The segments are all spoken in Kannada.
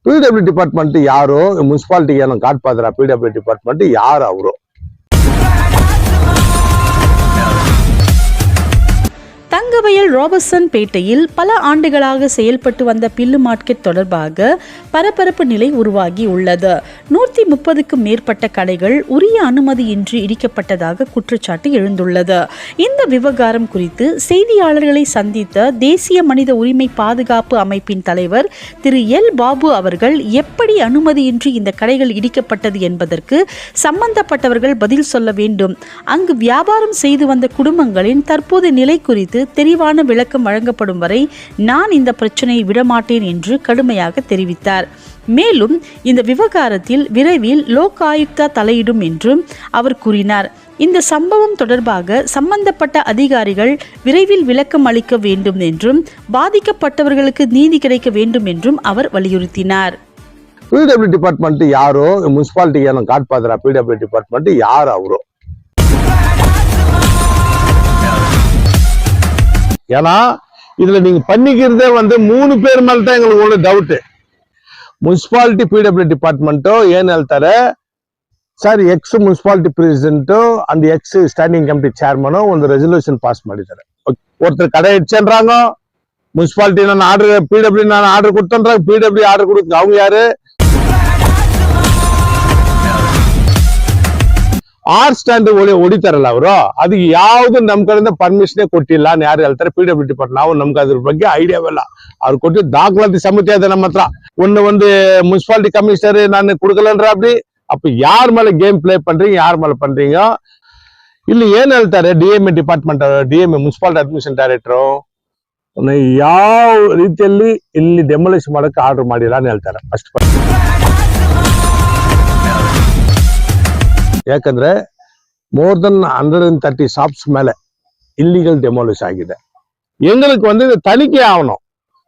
PWD ಡಿಪಾರ್ಟ್ಮೆಂಟ್ ಯಾರು? ಮುನ್ಸಿಪಾಲಿಟಿಗೆ ಏನೋ ಗಾಡ್ ಫಾದರ್ PWD ಡಿಪಾರ್ಟ್ಮೆಂಟ್ ಯಾರು ಅವರು? தங்கவயல் ராபர்ட்சன் பேட்டையில் பல ஆண்டுகளாக செயல்பட்டு வந்த பில்லு மார்க்கெட் தொடர்பாக பரபரப்பு நிலை உருவாகி உள்ளது. 130க்கும் மேற்பட்ட கடைகள் உரிய அனுமதியின்றி இடிக்கப்பட்டதாக குற்றச்சாட்டு எழுந்துள்ளது. இந்த விவகாரம் குறித்து செய்தியாளர்களை சந்தித்த தேசிய மனித உரிமை பாதுகாப்பு அமைப்பின் தலைவர் திரு எல் பாபு அவர்கள் எப்படி அனுமதியின்றி இந்த கடைகள் இடிக்கப்பட்டது என்பதற்கு சம்பந்தப்பட்டவர்கள் பதில் சொல்ல வேண்டும். அங்கு வியாபாரம் செய்து வந்த குடும்பங்களின் தற்போது நிலை குறித்து தெளிவான விளக்கம் வழங்கப்படும் வரை நான் இந்த பிரச்சனையை விடமாட்டேன் என்று கடுமையாக தெரிவித்தார். மேலும் இந்த விவகாரத்தில் விரைவில் லோக் ஆயுக்தா தலையிடும் என்றும் அவர் கூறினார். இந்த சம்பவம் தொடர்பாக சம்பந்தப்பட்ட அதிகாரிகள் விரைவில் விளக்கம் அளிக்க வேண்டும் என்றும் பாதிக்கப்பட்டவர்களுக்கு நீதி கிடைக்க வேண்டும் என்றும் அவர் வலியுறுத்தினார். PWD ಡಿಪಾರ್ಟ್ಮೆಂಟ್ ಯಾರು? ಮುನ್ಸಿಪಾಲಿಟಿಗೆ ಏನೋ ಗಾಡ್ ಫಾದರ್ PWD ಡಿಪಾರ್ಟ್ಮೆಂಟ್ ಯಾರು ಅವರು? ஏன்னா இதுல நீங்க பண்ணிக்கிறதே 3 பேர் மேல தான் எங்களுக்கு ஒரு டவுட். ಮುನ್ಸಿಪಾಲಿಟಿ PWD ಡಿಪಾರ್ಟ್ಮೆಂಟು ಏನ್ ಹೇಳ್ತಾರೆ, sir X municipality president and X standing committee chairman ಒಂದು ರೆಸಲ್ಯೂಷನ್ ಪಾಸ್ ಮಾಡಿದ್ದಾರೆ. ஒருத்தர் கடை இடிச்சேன்றாங்க, முன்சிபாலிட்டி நான் ஆர்டர் PWD நான் ஆர்டர் கொடுத்தேன்றாங்க, PWD ஆர்டர் கொடுத்து அவங்க யாரு? ಆರ್ ಸ್ಟ್ಯಾಂಡ್ ಹೊಡಿತಾರಲ್ಲ ಅವರು, ಅದಕ್ಕೆ ಯಾವ್ದು ನಮ್ ಕಡೆಯಿಂದ ಪರ್ಮಿಷನ್ ಕೊಟ್ಟಿಲ್ಲ ಅಂತ ಯಾರು ಹೇಳ್ತಾರೆ? PWD department. ನಾವು ನಮ್ಗೆ ಅದ್ರ ಬಗ್ಗೆ ಐಡಿಯಾವಿಲ್ಲ. ಅವ್ರು ಕೊಟ್ಟಿದ್ದು ದಾಖಲಾತಿ ಸಮಿತಿ ಅದ ನಮ್ಮ ಹತ್ರ. ಒಂದು ಮುನ್ಸಿಪಾಲಿಟಿ ಕಮಿಷನರ್ ನಾನು ಕುಡ್ಕಲನ್ರ அப்ப யார் மேல கேம் பிளே பண்றீங்க, யார் மேல பண்றீங்க? ಇಲ್ಲಿ ಏನ್ ಹೇಳ್ತಾರೆ DMA department, DMA municipality administration director ಯಾವ ರೀತಿಯಲ್ಲಿ ಇಲ್ಲಿ ಡೆಮೊಲಿಷ್ ಮಾಡಕ್ಕೆ ಆರ್ಡರ್ ಮಾಡಿಲ್ಲ ಅಂತ ಹೇಳ್ತಾರೆ. ಅಷ್ಟು ಯಾಕಂದ್ರೆ மோர் தென் 130 ஷாப்ஸ் மேல இல்லீகல் டெமாலிஷ் ஆಗಿದೆ. எங்களுக்கு இது தணிக்கை ஆகணும்.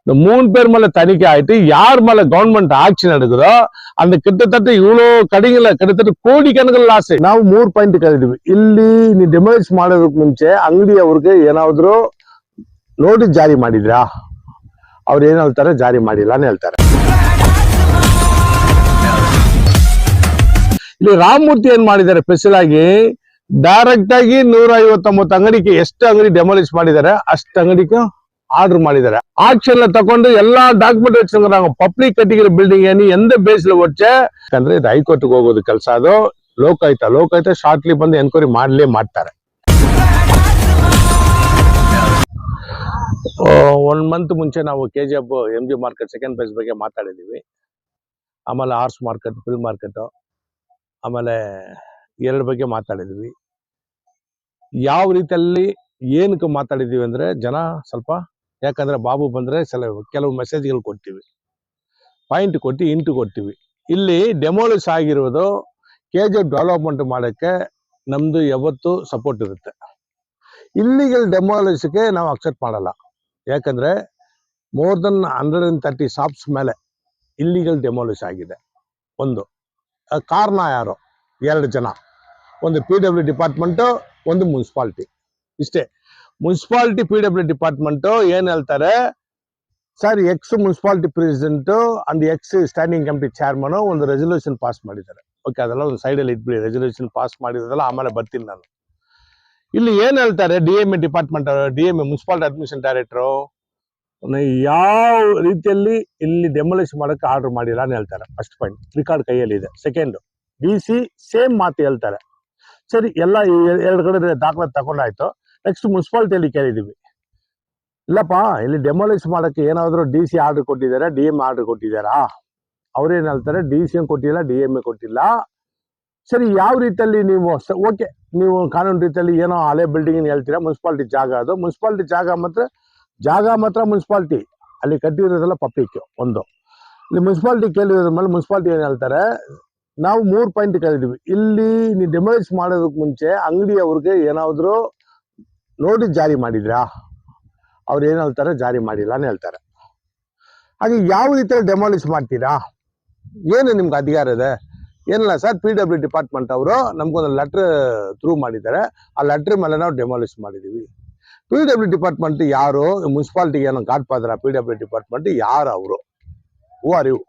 இந்த 3 பேர் மேல தணிக்கை ஆயிட்டு யார் மேல கவர்மெண்ட் ஆக்ஷன் எடுக்குதோ அந்த கிட்டத்தட்ட இவ்வளோ ಕಡೆಗಳ கிட்டத்தட்ட ಕೋಟಿಕಣಕಲ್ಲಿ ಲಾಸ್. ನಾವು 3 ಪಾಯಿಂಟ್ ಕರೆದಿದ್ವಿ. ಇಲ್ಲಿ ನೀವು ಡೆಮಾಲಿಷ್ ಮಾಡೋದಕ್ಕೆ ಮುಂಚೆ ಅಂಗಡಿ ಅವ್ರಿಗೆ ಏನಾದ್ರು ನೋಟಿಸ್ ಜಾರಿ ಮಾಡಿದ್ರಾ? ಅವ್ರು ಏನ್ ಹೇಳ್ತಾರೆ? ಜಾರಿ ಮಾಡಿಲ್ಲ ಅಂತ ಹೇಳ್ತಾರೆ. ಇಲ್ಲಿ ರಾಮಮೂರ್ತಿ ಏನ್ ಮಾಡಿದ್ದಾರೆ, ಸ್ಪೆಷಲ್ ಆಗಿ ಡೈರೆಕ್ಟ್ ಆಗಿ 159 ಅಂಗಡಿಗೆ ಎಷ್ಟು ಅಂಗಡಿ ಡೆಮಾಲಿಷ್ ಮಾಡಿದ್ದಾರೆ ಅಷ್ಟು ಅಂಗಡಿಗೆ ஆர்டர் ಮಾಡಿದ್ದಾರೆ. ஆக்ஷன்ல ತಗೊಂಡು ಎಲ್ಲಾ ಡಾಕ್ಯುಮೆಂಟ್ வச்சுக்கிறாங்க. பப்ளிக் கட்டிக்கிற பில்டிங் ஏனி எந்த பேஸ்ல வச்சே ಅಂದ್ರೆ ಇದು ಹೈಕೋರ್ಟ್ಗೆ ಹೋಗೋದು ಕೆಲಸ. ಅದು ಲೋಕಾಯುಕ್ತ ಶಾರ್ಟ್ಲಿ ಬಂದು ಎನ್ಕ್ವೈರಿ ಮಾಡ್ತಾರೆ. 1 ಮಂತ್ ಮುಂಚೆ ನಾವು KGF MG market second phase ಬಗ್ಗೆ ಮಾತಾಡಿದೀವಿ. ಆಮೇಲೆ ಆರ್ಸ್ ಮಾರ್ಕೆಟ್, ಫಿಲ್ ಮಾರ್ಕೆಟ್, ಆಮೇಲೆ 2 ಬಗ್ಗೆ ಮಾತಾಡಿದ್ವಿ. ಯಾವ ರೀತಿಯಲ್ಲಿ ಏನಕ್ಕೆ ಮಾತಾಡಿದೀವಿ ಅಂದ್ರೆ ಜನ ಸ್ವಲ್ಪ, ಯಾಕಂದ್ರೆ ಬಾಬು ಬಂದ್ರೆ ಕೆಲವು ಮೆಸೇಜ್ಗಳು ಕೊಡ್ತೀವಿ, ಪಾಯಿಂಟ್ ಕೊಟ್ಟು ಇಂಟು ಕೊಡ್ತೀವಿ. ಇಲ್ಲಿ ಡೆಮಾಲಿಷ್ ಆಗಿರೋದು KGF ಡೆವಲಪ್ಮೆಂಟ್ ಮಾಡಕ್ಕೆ ನಮ್ದು ಯಾವತ್ತು ಸಪೋರ್ಟ್ ಇರುತ್ತೆ. ಇಲ್ಲಿಗಲ್ ಡೆಮಾಲಿಷ್ಗೆ ನಾವು ಅಕ್ಸೆಪ್ಟ್ ಮಾಡಲ್ಲ. ಯಾಕಂದ್ರೆ ಮೋರ್ ದೆನ್ 130 ಶಾಪ್ಸ್ ಮೇಲೆ ಇಲ್ಲಿಗಲ್ ಡೆಮಾಲಿಷ್ ಆಗಿದೆ. ಒಂದು ಕಾರಣ ಯಾರು? 2 ಜನ, ಒಂದು PWD ಡಿಪಾರ್ಟ್ಮೆಂಟ್, ಒಂದು ಮುನ್ಸಿಪಾಲಿಟಿ. ಇಷ್ಟೇ. ಮುನ್ಸಿಪಾಲಿಟಿ PWD ಡಿಪಾರ್ಟ್ಮೆಂಟ್ ಏನ್ ಹೇಳ್ತಾರೆ, sir X municipality president and X standing committee chairman ಒಂದು ರೆಸಲ್ಯೂಷನ್ ಪಾಸ್ ಮಾಡಿದ್ದಾರೆ. ಓಕೆ, ಅದೆಲ್ಲ ಒಂದು ಸೈಡಲ್ಲಿ ಇಟ್ಬಿಡಿ. ರೆಸಲ್ಯೂಷನ್ ಪಾಸ್ ಮಾಡಿರೋದಲ್ಲ, ಆಮೇಲೆ ಬರ್ತೀನಿ ನಾನು. ಇಲ್ಲಿ ಏನ್ ಹೇಳ್ತಾರೆ DMA department, DMA municipality administration director ಯಾವ ರೀತಿಯಲ್ಲಿ ಇಲ್ಲಿ ಡೆಮಾಲಿಷ್ ಮಾಡಕ್ಕೆ ಆರ್ಡರ್ ಮಾಡಿಲ್ಲ ಅಂತ ಹೇಳ್ತಾರೆ. ಫಸ್ಟ್ ಪಾಯಿಂಟ್ ರಿಕಾರ್ಡ್ ಕೈಯಲ್ಲಿ ಇದೆ. ಸೆಕೆಂಡ್, DC ಸೇಮ್ ಮಾತು ಹೇಳ್ತಾರೆ. ಸರಿ, ಎಲ್ಲ 2 ಕಡೆ ದಾಖಲಾತಿ ತಗೊಂಡಾಯ್ತು. ನೆಕ್ಸ್ಟ್ ಮುನ್ಸಿಪಾಲಿಟಿಯಲ್ಲಿ ಕೇಳಿದೀವಿ, ಇಲ್ಲಪ್ಪ ಇಲ್ಲಿ ಡೆಮಾಲಿಷ್ ಮಾಡಕ್ಕೆ ಏನಾದ್ರು DC ಆರ್ಡರ್ ಕೊಟ್ಟಿದ್ದಾರೆ, DMA ಆರ್ಡರ್ ಕೊಟ್ಟಿದ್ದಾರಾ? ಅವ್ರೇನ್ ಹೇಳ್ತಾರೆ, DC ಕೊಟ್ಟಿಲ್ಲ, DMA ಕೊಟ್ಟಿಲ್ಲ. ಸರಿ, ಯಾವ ರೀತಿಯಲ್ಲಿ ನೀವು ಓಕೆ, ನೀವು ಕಾನೂನು ರೀತಿಯಲ್ಲಿ ಏನೋ ಹಳೆ ಬಿಲ್ಡಿಂಗ್ ಹೇಳ್ತೀರಾ, ಮುನ್ಸಿಪಾಲಿಟಿ ಜಾಗ ಅದು. ಮುನ್ಸಿಪಾಲಿಟಿ ಜಾಗ ಮಾತ್ರ ಮುನ್ಸಿಪಾಲಿಟಿ, ಅಲ್ಲಿ ಕಟ್ಟಿರೋದೆಲ್ಲ ಪಬ್ಲಿಕ್. ಒಂದು ಇಲ್ಲಿ ಮುನ್ಸಿಪಾಲಿಟಿ ಕೇಳಿರೋದ್ರ ಮೇಲೆ ಮುನ್ಸಿಪಾಲಿಟಿ ಏನ್ ಹೇಳ್ತಾರೆ, ನಾವು 3 ಪಾಯಿಂಟ್ ಕರೆದಿದ್ವಿ. ಇಲ್ಲಿ ನೀವು ಡೆಮಾಲಿಷ್ ಮಾಡೋದಕ್ಕೆ ಮುಂಚೆ ಅಂಗಡಿ ಅವ್ರಿಗೆ ಏನಾದ್ರು ನೋಟಿಸ್ ಜಾರಿ ಮಾಡಿದ್ರಾ? ಅವ್ರು ಏನ್ ಹೇಳ್ತಾರೆ? ಜಾರಿ ಮಾಡಿಲ್ಲ ಅಂತ ಹೇಳ್ತಾರೆ. ಹಾಗೆ ಯಾವ ರೀತಿಯಲ್ಲಿ ಡೆಮಾಲಿಷ್ ಮಾಡ್ತೀರಾ? ಏನು ನಿಮ್ಗೆ ಅಧಿಕಾರ ಇದೆ? ಏನಿಲ್ಲ ಸರ್, PWD ಡಿಪಾರ್ಟ್ಮೆಂಟ್ ಅವರು ನಮ್ಗೊಂದು ಲೆಟರ್ ಥ್ರೂ ಮಾಡಿದ್ದಾರೆ. ಆ ಲೆಟರ್ ಮೇಲೆ ನಾವು ಡೆಮಾಲಿಷ್ ಮಾಡಿದೀವಿ. PWD ಡಿಪಾರ್ಟ್ಮೆಂಟ್ ಯಾರು? ಮುನ್ಸಿಪಾಲಿಟಿಗೆ ಏನೋ ಗಾಡ್ ಫಾದರ್ PWD ಡಿಪಾರ್ಟ್ಮೆಂಟ್ ಯಾರು ಅವರು? Who are you?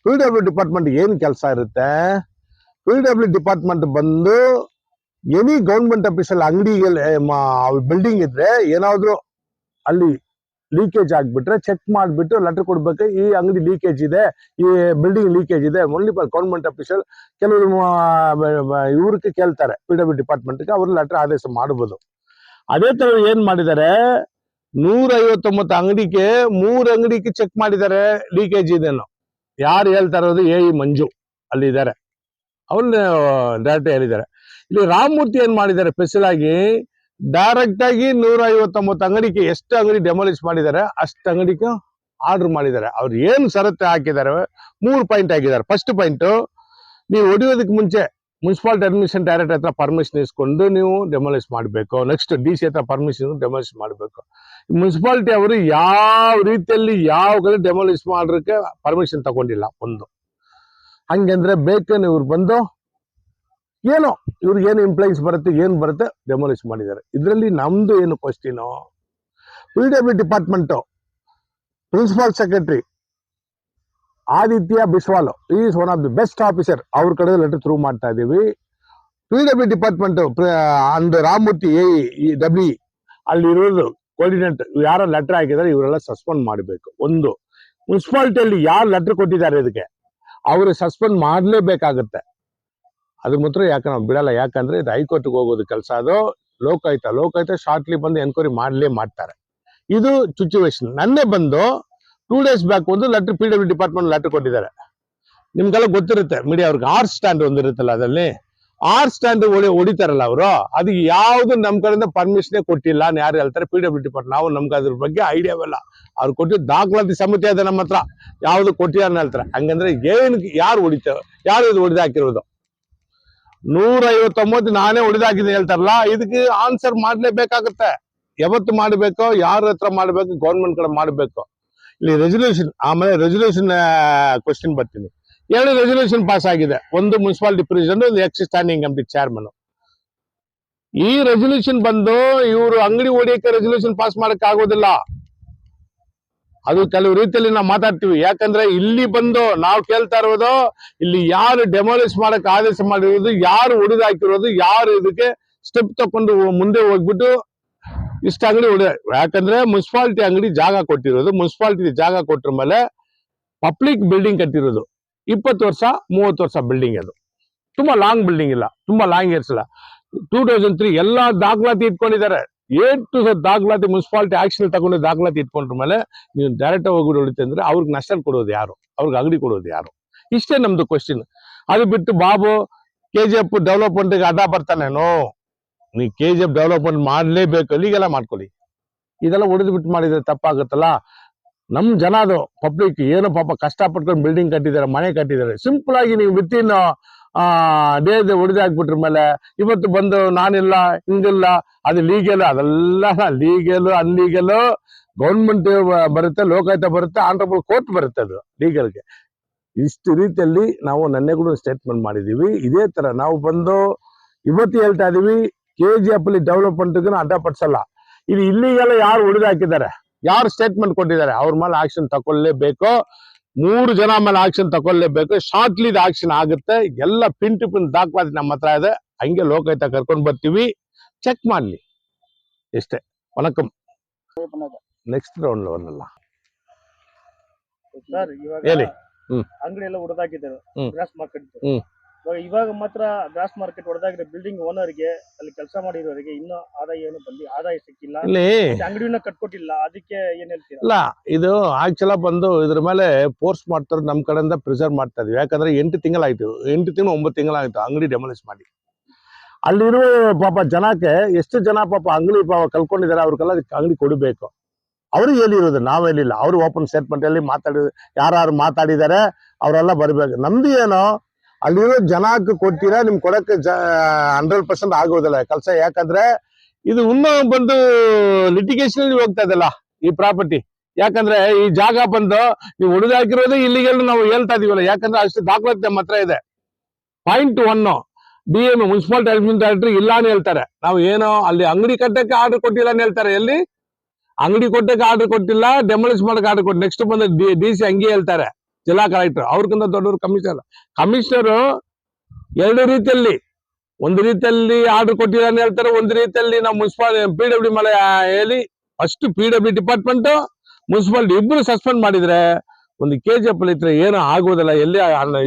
PW department ಏನ್ ಕೆಲಸ ಇರುತ್ತೆ? PW ಡಿಪಾರ್ಟ್ಮೆಂಟ್ ಬಂದು ಎನಿ ಗೌರ್ಮೆಂಟ್ ಆಫೀಸಲ್ಲಿ ಅಂಗಡಿಗೆ ಬಿಲ್ಡಿಂಗ್ ಇದ್ರೆ ಏನಾದ್ರು ಅಲ್ಲಿ ಲೀಕೇಜ್ ಆಗ್ಬಿಟ್ರೆ ಚೆಕ್ ಮಾಡ್ಬಿಟ್ಟು ಲೆಟರ್ ಕೊಡ್ಬೇಕು, ಈ ಅಂಗಡಿ ಲೀಕೇಜ್ ಇದೆ, ಈ ಬಿಲ್ಡಿಂಗ್ ಲೀಕೇಜ್ ಇದೆ. ಓನ್ಲಿ ಗೌರ್ಮೆಂಟ್ ಆಫೀಸರ್ ಕೆಲವರು ಇವ್ರಿಗೆ ಕೇಳ್ತಾರೆ, PW ಡಿಪಾರ್ಟ್ಮೆಂಟ್ಗೆ ಅವ್ರು ಲೆಟರ್ ಆದೇಶ ಮಾಡಬಹುದು. ಅದೇ ತರ ಏನ್ ಮಾಡಿದ್ದಾರೆ, 159 ಅಂಗಡಿಗೆ 3 ಅಂಗಡಿಗೆ ಚೆಕ್ ಮಾಡಿದ್ದಾರೆ ಲೀಕೇಜ್ ಇದೇನೋ. ಯಾರು ಹೇಳ್ತಾ ಇರೋದು? ಮಂಜು ಅಲ್ಲಿ ಇದ್ದಾರೆ, ಅವ್ರನ್ನ ಡೈರೆಕ್ಟ್ ಹೇಳಿದ್ದಾರೆ. ಇಲ್ಲಿ ರಾಮಮೂರ್ತಿ ಏನ್ ಮಾಡಿದ್ದಾರೆ, ಸ್ಪೆಷಲ್ ಆಗಿ ಡೈರೆಕ್ಟ್ ಆಗಿ 159 ಅಂಗಡಿಗೆ ಎಷ್ಟು ಅಂಗಡಿ ಡೆಮಾಲಿಷ್ ಮಾಡಿದ್ದಾರೆ ಅಷ್ಟು ಅಂಗಡಿಗೆ ಆರ್ಡರ್ ಮಾಡಿದ್ದಾರೆ. ಅವ್ರು ಏನ್ ಷರತ್ತು ಹಾಕಿದ್ದಾರೆ 3 ಪಾಯಿಂಟ್ ಹಾಕಿದ್ದಾರೆ. ಫಸ್ಟ್ ಪಾಯಿಂಟ್, ನೀವು ಹೊಡಿಯೋದಕ್ಕೆ ಮುಂಚೆ ಮುನ್ಸಿಪಾಲಿಟಿ ಅಡ್ಮಿನಿಸ್ಟ್ರೇಷನ್ ಡೈರೆಕ್ಟರ್ ಹತ್ರ ಪರ್ಮಿಷನ್ ಇಸ್ಕೊಂಡು ನೀವು ಡೆಮಾಲಿಷ್ ಮಾಡಬೇಕು. ನೆಕ್ಸ್ಟ್ DC ಹತ್ರ ಪರ್ಮಿಷನ್ ಡೆಮಾಲಿಷ್ ಮಾಡಬೇಕು. ಮುನ್ಸಿಪಾಲಿಟಿ ಅವರು ಯಾವ ರೀತಿಯಲ್ಲಿ ಯಾವ ಕಡೆ ಡೆಮಾಲಿಷ್ ಮಾಡೋಕ್ಕೆ ಪರ್ಮಿಷನ್ ತಗೊಂಡಿಲ್ಲ. ಒಂದು ಹಂಗಂದ್ರೆ ಬೇಕೇನು ಇವ್ರು ಬಂದು ಏನೋ ಇವ್ರಿಗೆ ಏನು ಇಂಪ್ಲೈನ್ಸ್ ಬರುತ್ತೆ, ಏನ್ ಬರುತ್ತೆ ಡೆಮಾಲಿಷ್ ಮಾಡಿದ್ದಾರೆ. ಇದರಲ್ಲಿ ನಮ್ದು ಏನು question, PW department principal secretary Aditya Biswal is one of the best officer, ಅವ್ರ ಕಡೆ ಲೆಟರ್ ಥ್ರೂ ಮಾಡ್ತಾ ಇದೀವಿ. PW department and Ramamurthy WE ಅಲ್ಲಿರೋದು ಕೋಆರ್ಡಿನೇಟರ್ ಯಾರೋ ಲೆಟರ್ ಹಾಕಿದ್ದಾರೆ, ಇವರೆಲ್ಲ ಸಸ್ಪೆಂಡ್ ಮಾಡಬೇಕು. ಒಂದು ಮುನ್ಸಿಪಾಲಿಟಿಯಲ್ಲಿ ಯಾರು ಲೆಟರ್ ಕೊಟ್ಟಿದ್ದಾರೆ ಇದಕ್ಕೆ ಅವರು ಸಸ್ಪೆಂಡ್ ಮಾಡಲೇಬೇಕಾಗುತ್ತೆ. ಅದು ಮಾತ್ರ ಯಾಕೆ ನಾವು ಬಿಡಲ್ಲ, ಯಾಕಂದ್ರೆ ಇದು ಹೈಕೋರ್ಟ್ಗೆ ಹೋಗೋದು ಕೆಲಸ. ಅದು ಲೋಕಾಯುಕ್ತ ಶಾರ್ಟ್ಲಿ ಬಂದು ಎನ್ಕ್ವೈರಿ ಮಾಡ್ತಾರೆ. ಇದು ಸಿಚುವೇಶನ್. ನನ್ನೇ ಬಂದು 2 days ಬ್ಯಾಕ್ ಒಂದು ಲೆಟರ್ PW ಡಿಪಾರ್ಟ್ಮೆಂಟ್ ಲೆಟರ್ ಕೊಟ್ಟಿದ್ದಾರೆ. ನಿಮ್ಗೆಲ್ಲ ಗೊತ್ತಿರುತ್ತೆ, ಮೀಡಿಯಾ ಅವ್ರಿಗೆ ಆರ್ ಸ್ಟ್ಯಾಂಡ್ ಒಂದಿರುತ್ತಲ್ಲ, ಅದರಲ್ಲಿ ಆರ್ ಸ್ಟ್ಯಾಂಡ್ ಹೊಡಿತಾರಲ್ಲ ಅವರು, ಅದು ಯಾವ್ದು ನಮ್ ಕಡೆಯಿಂದ ಪರ್ಮಿಷನ್ ಕೊಟ್ಟಿಲ್ಲ ಅಂತ ಯಾರು ಹೇಳ್ತಾರೆ? PW department. ನಾವು ನಮ್ಗೆ ಅದ್ರ ಬಗ್ಗೆ ಐಡಿಯಾವಲ್ಲ. ಅವ್ರು ಕೊಟ್ಟಿದ್ದು ದಾಖಲಾತಿ ಸಮಿತಿ ಇದೆ ನಮ್ಮ ಹತ್ರ, ಯಾವ್ದು ಕೊಟ್ಟಿಲ್ಲ ಅಂತ ಹೇಳ್ತಾರೆ. ಹಂಗಂದ್ರೆ ಏನ್ ಯಾರು ಹೊಡಿತಾರೆ? ಯಾರು ಇದು ಹೊಡೆದು ಹಾಕಿರೋದು? 159 ನಾನೇ ಹೊಡೆದಾಕಿದ್ದೀನಿ ಹೇಳ್ತಾರಲ್ಲ, ಇದಕ್ಕೆ ಆನ್ಸರ್ ಮಾಡ್ಲೇಬೇಕಾಗತ್ತೆ. ಯಾವತ್ತು ಮಾಡಬೇಕು, ಯಾರ ಹತ್ರ ಮಾಡಬೇಕು? ಗೌರ್ಮೆಂಟ್ ಕಡೆ ಮಾಡಬೇಕು. ಇಲ್ಲಿ ರೆಸಲ್ಯೂಷನ್, ಆಮೇಲೆ ರೆಸಲ್ಯೂಷನ್ ಕ್ವಶನ್ ಬರ್ತೀನಿ. 2 ರೆಸಲ್ಯೂಷನ್ ಪಾಸ್ ಆಗಿದೆ. ಒಂದು ಮುನ್ಸಿಪಾಲಿಟಿ ಪ್ರೆಸಿಡೆಂಟ್, ಒಂದು ಎಕ್ಸ್ ಸ್ಟ್ಯಾಂಡಿಂಗ್ ಕಮಿಟಿ ಚೇರ್ಮನ್. ಈ ರೆಸಲ್ಯೂಷನ್ ಬಂದು ಇವರು ಅಂಗಡಿ ಹೊಡಿಯಕ್ಕೆ ರೆಸಲ್ಯೂಷನ್ ಪಾಸ್ ಮಾಡಕ್ ಆಗೋದಿಲ್ಲ. ಅದು ಕೆಲವು ರೀತಿಯಲ್ಲಿ ನಾವು ಮಾತಾಡ್ತೀವಿ. ಯಾಕಂದ್ರೆ ಇಲ್ಲಿ ಬಂದು ನಾವು ಕೇಳ್ತಾ ಇರೋದು, ಇಲ್ಲಿ ಯಾರು ಡೆಮಾಲಿಷ್ ಮಾಡಕ್ ಆದೇಶ ಮಾಡಿರೋದು, ಯಾರು ಹೊಡೆದು ಹಾಕಿರೋದು, ಯಾರು ಇದಕ್ಕೆ ಸ್ಟೆಪ್ ತಕೊಂಡು ಮುಂದೆ ಹೋಗ್ಬಿಟ್ಟು ಇಷ್ಟ ಅಂಗಡಿ ಯಾಕಂದ್ರೆ ಮುನ್ಸಿಪಾಲಿಟಿ ಅಂಗಡಿ ಜಾಗ ಕೊಟ್ಟಿರೋದು, ಮುನ್ಸಿಪಾಲಿಟಿ ಜಾಗ ಕೊಟ್ರ ಮೇಲೆ ಪಬ್ಲಿಕ್ ಬಿಲ್ಡಿಂಗ್ ಕಟ್ಟಿರೋದು 20 ವರ್ಷ 30 ವರ್ಷ ಬಿಲ್ಡಿಂಗ್. ಅದು ತುಂಬಾ ಲಾಂಗ್ ಬಿಲ್ಡಿಂಗ್ ಇಲ್ಲ, ತುಂಬಾ ಲಾಂಗ್ ಇಯರ್ಸ್ ಇಲ್ಲ. 2003 ಎಲ್ಲಾ ದಾಖಲಾತಿ ಇಟ್ಕೊಂಡಿದ್ದಾರೆ. ದಾಖಲಾತಿ ಮುನ್ಸಿಪಾಲಿಟಿ ಆಕ್ಷನ್ ತಗೊಂಡು ದಾಖಲಾತಿ ಇಟ್ಕೊಂಡ್ರ ಮೇಲೆ ನೀವು ಡೈರೆಕ್ಟ್ ಹೋಗಿ ಹೊಡಿತೆ ಅಂದ್ರೆ ಅವ್ರಿಗೆ ನಷ್ಟ ಕೊಡೋದು ಯಾರು? ಅವ್ರಿಗೆ ಅಂಗಡಿ ಕೊಡೋದು ಯಾರು? ಇಷ್ಟೇ ನಮ್ದು ಕ್ವಶನ್. ಅದು ಬಿಟ್ಟು ಬಾಬು KGF ಡೆವಲಪ್ಮೆಂಟ್ಗೆ ಅಡ್ಡ ಬರ್ತಾನೇನೋ? ನೀ KGF ಡೆವಲಪ್ಮೆಂಟ್ ಮಾಡ್ಲೇಬೇಕು, ಅಲ್ಲಿಗೆಲ್ಲ ಮಾಡ್ಕೊಳ್ಳಿ. ಇದೆಲ್ಲ ಹೊಡೆದು ಬಿಟ್ಟು ಮಾಡಿದ್ರೆ ತಪ್ಪಾಗುತ್ತಲ್ಲ. ನಮ್ ಜನ ಅದು ಪಬ್ಲಿಕ್ ಏನೋ ಪಾಪ ಕಷ್ಟ ಪಟ್ಕೊಂಡು ಬಿಲ್ಡಿಂಗ್ ಕಟ್ಟಿದ್ದಾರೆ, ಮನೆ ಕಟ್ಟಿದ್ದಾರೆ. ಸಿಂಪಲ್ ಆಗಿ ನೀವು ವಿತಿನ್ ಡೇಸ್ ಹೊಡೆದು ಹಾಕ್ಬಿಟ್ರ ಮೇಲೆ ಇವತ್ತು ಬಂದು ನಾನಿಲ್ಲ ಹಿಂಗಿಲ್ಲ, ಅದು ಲೀಗಲ್, ಅದೆಲ್ಲ ಲೀಗಲ್ ಅನ್ಲೀಗಲ್ ಗೌರ್ಮೆಂಟ್ ಬರುತ್ತೆ, ಲೋಕಾಯುಕ್ತ ಬರುತ್ತೆ, ಆನರಬಲ್ ಕೋರ್ಟ್ ಬರುತ್ತೆ. ಅದು ಲೀಗಲ್ಗೆ ಇಷ್ಟು ರೀತಿಯಲ್ಲಿ ನಾವು ನೆನ್ನೆ ಕೂಡ ಸ್ಟೇಟ್ಮೆಂಟ್ ಮಾಡಿದೀವಿ. ಇದೇ ತರ ನಾವು ಬಂದು ಇವತ್ತು ಹೇಳ್ತಾ ಇದೀವಿ, KGF ಅಲ್ಲಿ ಡೆವಲಪ್ಮೆಂಟ್ಗೂ ಅಡ್ಡಪಡಿಸಲ್ಲ. ಇದು ಇಲ್ಲಿಗೆಲ್ಲ ಯಾರು ಹೊಡೆದು ಹಾಕಿದ್ದಾರೆ, ಯಾರು ಸ್ಟೇಟ್ಮೆಂಟ್ ಕೊಟ್ಟಿದ್ದಾರೆ, ಅವ್ರ ಮೇಲೆ ಆಕ್ಷನ್ ತಗೊಳ್ಳೇಬೇಕು. 3 ಜನ ಮೇಲೆ ಆಕ್ಷನ್ ತಗೊಳ್ಳೇಬೇಕು. ಶಾರ್ಟ್ಲಿ ಆಕ್ಷನ್ ಆಗುತ್ತೆ. ಎಲ್ಲ ಪಿನ್ ಟು ಪಿನ್ ದಾಖಲಾತಿ ನಮ್ಮ ಹತ್ರ ಇದೆ. ಹಂಗೆ ಲೋಕಾಯುಕ್ತ ಕರ್ಕೊಂಡು ಬರ್ತೀವಿ, ಚೆಕ್ ಮಾಡ್ಲಿ. ಇಷ್ಟೇ. ವನಕಂ. ನೆಕ್ಸ್ಟ್ ರೌಂಡ್ ಅಲ್ಲ ಹೇಳಿ. ಅಂಗಡಿ ಎಲ್ಲ ಹೊಡೆದಾಕಿದ್ದಾರೆ, ಗ್ರಾಸ್ ಮಾರ್ಕೆಟ್. ಇವಾಗ ಮಾತ್ರ ಗ್ರಾಸ್ ಮಾರ್ಕೆಟ್ ಹೊಡೆದಾಗಿರೋ ಬಿಲ್ಡಿಂಗ್ ಓನರ್ಗೆ, ಅಲ್ಲಿ ಕೆಲಸ ಮಾಡಿರೋರಿಗೆ ಇನ್ನೂ ಆದಾಯ ಸಿಕ್ಕಿಲ್ಲ, ಅಂಗಡಿಯನ್ನ ಕಟ್ಕೊಟ್ಟಿಲ್ಲ. ಅದಕ್ಕೆ ಏನ್ ಹೇಳ್ತೀರಾ? ಇಲ್ಲ, ಇದು ಆಕ್ಚುಲ ಬಂದು ಇದ್ರ ಮೇಲೆ ಫೋರ್ಸ್ ಮಾಡ್ತಾರೆ. ನಮ್ ಕಡೆಯಿಂದ ಪ್ರಿಸರ್ವ್ ಮಾಡ್ತಾ ಇದೀವಿ. ಯಾಕಂದ್ರೆ 8 ತಿಂಗಳಾಯ್ತು, 8 ತಿಂಗಳು 9 ತಿಂಗಳಾಯ್ತು ಅಂಗಡಿ ಡೆಮಾಲಿಷ್ ಮಾಡಿ. ಅಲ್ಲಿರುವ ಪಾಪ ಜನಕ್ಕೆ ಎಷ್ಟು ಜನ ಪಾಪ ಅಂಗಡಿ ಪಾಪ ಕಲ್ಕೊಂಡಿದ್ದಾರೆ, ಅವ್ರಿಗೆಲ್ಲ ಅಂಗಡಿ ಕೊಡಬೇಕು. ಅವ್ರಿಗೆ ಹೇಳಿರೋದು, ನಾವ್ ಹೇಳಿಲ್ಲ. ಅವ್ರು ಓಪನ್ ಸ್ಟೇಟ್ಮೆಂಟ್ ಅಲ್ಲಿ ಯಾರು ಮಾತಾಡಿದ್ದಾರೆ ಅವರೆಲ್ಲ ಬರ್ಬೇಕು. ನಮ್ದು ಏನೋ ಅಲ್ಲಿರೋ ಜನಕ್ಕೆ ಕೊಡ್ತೀರಾ, ನಿಮ್ ಕೊಡಕ್ಕೆ 100% ಆಗೋದಿಲ್ಲ ಕೆಲಸ. ಯಾಕಂದ್ರೆ ಇದು ಇನ್ನೂ ಬಂದು ಲಿಟಿಗೇಷನ್ ಹೋಗ್ತಾ ಇದಲ್ಲ ಈ ಪ್ರಾಪರ್ಟಿ. ಯಾಕಂದ್ರೆ ಈ ಜಾಗ ಬಂದು ನೀವು ಹೊಡೆದಾಕಿರೋದು ಇಲ್ಲಿಗೆಲ್ಲ ನಾವು ಹೇಳ್ತಾ ಇದೀವಲ್ಲ. ಯಾಕಂದ್ರೆ ಅಷ್ಟು ದಾಖಲಾತಿ ನಮ್ಮ ಹತ್ರ ಇದೆ. ಪಾಯಿಂಟ್ 1 DM ಮುನ್ಸಿಪಾಲಿಟಿ ಅಡ್ಮಿನಿಸ್ಟ್ರೇಟರ್ ಇಲ್ಲ ಅಂತ ಹೇಳ್ತಾರೆ. ನಾವು ಏನೋ ಅಲ್ಲಿ ಅಂಗಡಿ ಕಟ್ಟಕ್ಕೆ ಆರ್ಡರ್ ಕೊಟ್ಟಿಲ್ಲ ಅಂತ ಹೇಳ್ತಾರೆ. ಎಲ್ಲಿ ಅಂಗಡಿ ಕೊಟ್ಟಕ್ಕೆ ಆರ್ಡರ್ ಕೊಟ್ಟಿಲ್ಲ, ಡೆಮಾಲಿಷ್ ಮಾಡಕ್ಕೆ ಆರ್ಡರ್ ಕೊಟ್ಟು ನೆಕ್ಸ್ಟ್ ಬಂದು DC ಹಂಗೆ ಹೇಳ್ತಾರೆ. ಜಿಲ್ಲಾ ಕಲೆಕ್ಟರ್ ಅವ್ರಿಗಿಂತ ದೊಡ್ಡವರು ಕಮಿಷನರು ಎರಡು ರೀತಿಯಲ್ಲಿ, ಒಂದು ರೀತಿಯಲ್ಲಿ ಆರ್ಡರ್ ಕೊಟ್ಟಿದ್ದಾನೆ ಹೇಳ್ತಾರೆ, ಒಂದು ರೀತಿಯಲ್ಲಿ ನಾವು PWD ಮೇಲೆ ಹೇಳಿ ಫಸ್ಟ್ PWD ಡಿಪಾರ್ಟ್ಮೆಂಟ್ ಮುನ್ಸಿಪಾಲಿಟಿ ಇಬ್ರು ಸಸ್ಪೆಂಡ್ ಮಾಡಿದ್ರೆ ಒಂದು KGF ಇದ್ರೆ ಏನು ಆಗೋದಿಲ್ಲ. ಎಲ್ಲಿ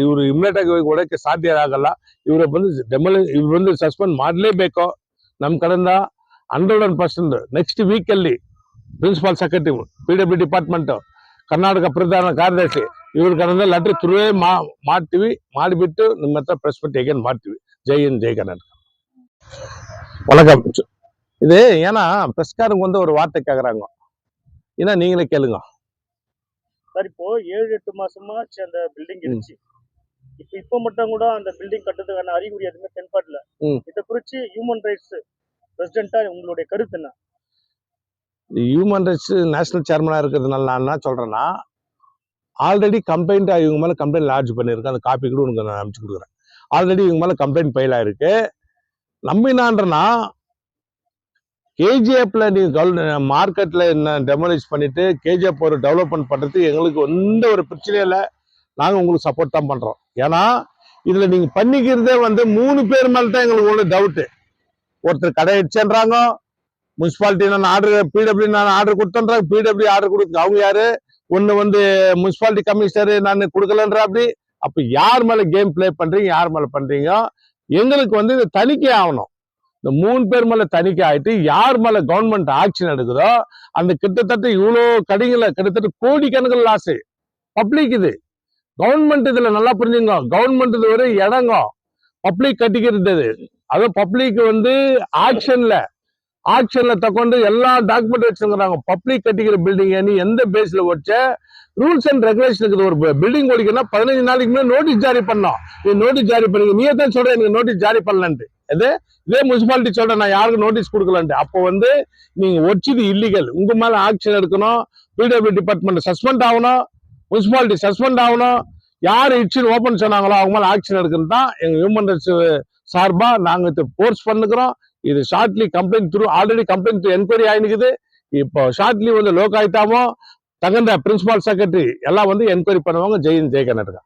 ಇವರು ಇಮಿಡಿಯೇಟ್ ಆಗಿ ಹೋಗಿ ಹೊಡಕ್ಕೆ ಸಾಧ್ಯ ಆಗಲ್ಲ. ಇವರು ಬಂದು ಸಸ್ಪೆಂಡ್ ಮಾಡಲೇಬೇಕು. ನಮ್ಮ ಕಡೆಯಿಂದ 100% ನೆಕ್ಸ್ಟ್ ವೀಕ್ ಅಲ್ಲಿ principal secretary PWD department Karnataka ಪ್ರಧಾನ ಕಾರ್ಯದರ್ಶಿ ಇವ್ರ ಕಡೆಯಿಂದ ಲೆಟರ್ ಥ್ರೂ ಮಾಡ್ತೀವಿ. ಮಾಡಿಬಿಟ್ಟು ನಿಮ್ಮ ಹತ್ರ ಪ್ರೆಸ್ ಮೀಟ್ ಹೇಗೇನು ಮಾಡ್ತೀವಿ. ஜெய் ஹிந்த், ஜெய் கர்நாடகா. வணக்கம். இது ஏன்னா பிரஸ்காரங்க வந்து ஒரு வார்த்தை கேக்குறாங்க, ஏன்னா நீங்களே கேளுங்க. சார் இப்போ 7-8 மாசமா அந்த பில்டிங் இருந்துச்சு. இப்ப மட்டும் கூட அந்த பில்டிங் கட்டுறதுக்கான அறிகுறி எதுவுமே தென்படல. இத குறிச்சு ஹியூமன் ரைட்ஸ் பிரசிடென்ட்டா உங்களுடைய கருத்து என்ன? ஹியூமன் ரைட்ஸ் நேஷனல் சேர்மனா இருக்கிறதுனால நான் என்ன சொல்றேன்னா, ஆல்ரெடி கம்ப்ளைண்ட் இவங்க மேல கம்ப்ளைண்ட் லாட்ஜ் பண்ணியிருக்கேன். அந்த காப்பி கூட உங்களுக்கு நான் அனுப்பிச்சு கொடுக்குறேன். ஆல்ரெடி இவங்க மேல கம்ப்ளைண்ட் ஃபைல் ஆயிருக்கு. நம்பினான்றனா KGFல நீங்க மார்க்கெட்ல என்ன டெமாலிஷ் பண்ணிட்டு KGF ஒரு டெவலப்மெண்ட் பண்றது எங்களுக்கு எந்த ஒரு பிரச்சனையும் இல்லை. நாங்க உங்களுக்கு சப்போர்ட் தான் பண்றோம். ஏன்னா இதுல நீங்க பண்ணிக்கிறதே வந்து 3 பேர் மேல தான் எங்களுக்கு உள்ள டவுட். ஒருத்தர் கடை அடிச்சேன்றாங்க, முனிசிபாலிட்டி நான் ஆர்டர் PWD நான் ஆர்டர் கொடுத்தேன்றாங்க, PWD ஆர்டர் கொடுத்து அவங்க யாரு, ஒன்னு வந்து முனிசிபாலிட்டி கமிஷனர் நான் கொடுக்கலன்ற. அப்படி அப்ப யார் மேல கேம் பிளே பண்றீங்க, யார் மேல பண்றீங்க, எங்களுக்கு வந்து இது தணிக்கை ஆகணும். இந்த 3 பேர் மேல தணிக்கை ஆயிட்டு யார் மேல கவர்மெண்ட் ஆக்ஷன் எடுக்குதோ அந்த கிட்டத்தட்ட இவ்வளோ கடைகளை கிட்டத்தட்ட கோடிக்கணக்கில் லாஸ் பப்ளிக். இது கவர்மெண்ட் இதுல நல்லா புரிஞ்சுங்க, கவர்மெண்ட் இது ஒரு இடங்க பப்ளிக் கட்டிக்கிறது. அதுவும் பப்ளிக் வந்து ஆக்ஷன்ல தக்கொண்டு எல்லா டாக்குமெண்ட் வச்சுக்கிறாங்க. பப்ளிக் கட்டிக்கிற பில்டிங் நீ எந்த பேஸ்ல வச்ச ரூல்ஸ் அண்ட் ரெகுலேஷன் இருக்குது. ஒரு பில்டிங் ஓடிக்கன்னா 15 நாளைக்கு முன்னாடி நோட்டீஸ் ஜாரி பண்ணோம். நீ நோட்டீஸ் ஜாரி பண்ணீங்க, நீயே தான் சொல்ற எனக்கு நோட்டீஸ் ஜாரி பண்ணலன்ட்டு. இதே முனிசிபாலிட்டி சொல்றேன் நான் யாருக்கும் நோட்டீஸ் கொடுக்கலன்ட்டு. அப்போ வந்து நீங்க வச்சது இல்லீகல். உங்க மேல ஆக்ஷன் எடுக்கணும். PWD டிபார்ட்மெண்ட் சஸ்பெண்ட் ஆகணும், முனிசிபாலிட்டி சஸ்பெண்ட் ஆகணும். யார் இட்ஸின் ஓபன் சொன்னாங்களோ அவங்க மேல ஆக்ஷன் எடுக்கணும் தான் எங்க ஹியூமன் ரைட்ஸ் சார்பா நாங்க போர்ஸ் பண்ணுகிறோம். இது shortly complaint through already complaint enquiry ஆயினுக்குது. இப்போ ஷார்ட்லி வந்து லோகாயுக்தாவும் தகுந்த பிரின்சிபால் செக்ரட்டரி எல்லாம் வந்து என்கொயரி பண்ணுவாங்க. ஜெய் ஹிந்த், ஜெய் கர்நாடகா.